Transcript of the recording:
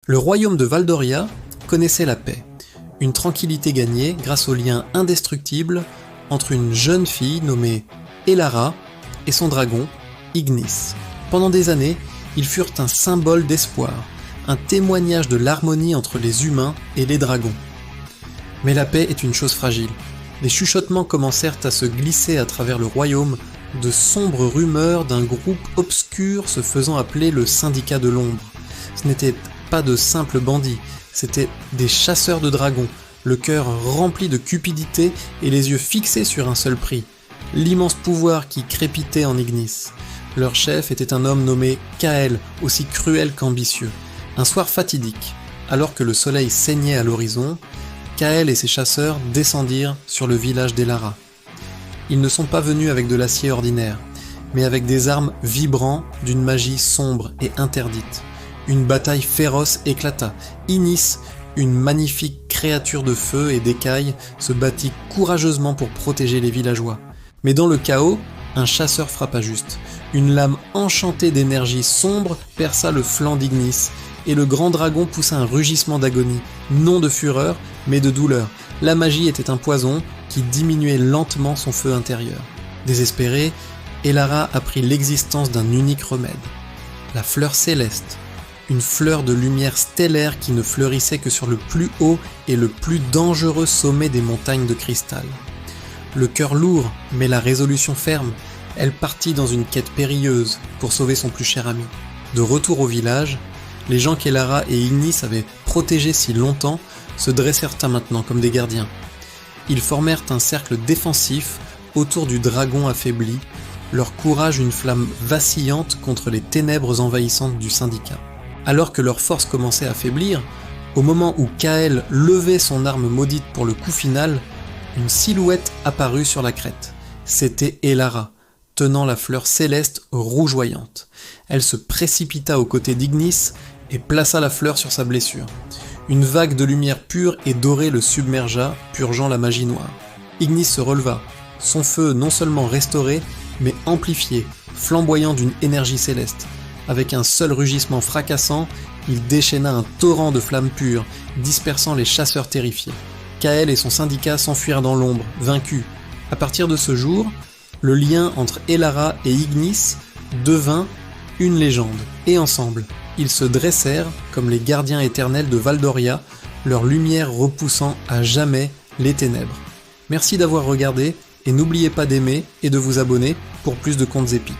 Le royaume de Valdoria connaissait la paix, une tranquillité gagnée grâce au lien indestructible entre une jeune fille nommée Elara et son dragon, Ignis. Pendant des années, ils furent un symbole d'espoir, un témoignage de l'harmonie entre les humains et les dragons. Mais la paix est une chose fragile. Des chuchotements commencèrent à se glisser à travers le royaume, de sombres rumeurs d'un groupe obscur se faisant appeler le Syndicat de l'Ombre. Ce n'étaient pas de simples bandits, c'étaient des chasseurs de dragons, le cœur rempli de cupidité et les yeux fixés sur un seul prix, l'immense pouvoir qui crépitait en Ignis. Leur chef était un homme nommé Kael, aussi cruel qu'ambitieux. Un soir fatidique, alors que le soleil saignait à l'horizon, Kael et ses chasseurs descendirent sur le village d'Elara. Ils ne sont pas venus avec de l'acier ordinaire, mais avec des armes vibrant d'une magie sombre et interdite. Une bataille féroce éclata. Ignis, une magnifique créature de feu et d'écailles, se battit courageusement pour protéger les villageois. Mais dans le chaos, un chasseur frappa juste. Une lame enchantée d'énergie sombre perça le flanc d'Ignis, et le grand dragon poussa un rugissement d'agonie, non de fureur, mais de douleur. La magie était un poison qui diminuait lentement son feu intérieur. Désespérée, Elara apprit l'existence d'un unique remède. La fleur céleste, une fleur de lumière stellaire qui ne fleurissait que sur le plus haut et le plus dangereux sommet des montagnes de cristal. Le cœur lourd, mais la résolution ferme, elle partit dans une quête périlleuse pour sauver son plus cher ami. De retour au village, les gens qu'Elara et Ignis avaient protégés si longtemps se dressèrent maintenant comme des gardiens. Ils formèrent un cercle défensif autour du dragon affaibli, leur courage une flamme vacillante contre les ténèbres envahissantes du syndicat. Alors que leur force commençait à faiblir, au moment où Kael levait son arme maudite pour le coup final, une silhouette apparut sur la crête. C'était Elara, tenant la fleur céleste rougeoyante. Elle se précipita aux côtés d'Ignis et plaça la fleur sur sa blessure. Une vague de lumière pure et dorée le submergea, purgeant la magie noire. Ignis se releva, son feu non seulement restauré, mais amplifié, flamboyant d'une énergie céleste. Avec un seul rugissement fracassant, il déchaîna un torrent de flammes pures, dispersant les chasseurs terrifiés. Kael et son syndicat s'enfuirent dans l'ombre, vaincus. À partir de ce jour, le lien entre Elara et Ignis devint une légende, et ensemble, ils se dressèrent comme les gardiens éternels de Valdoria, leur lumière repoussant à jamais les ténèbres. Merci d'avoir regardé, et n'oubliez pas d'aimer et de vous abonner pour plus de contes épiques.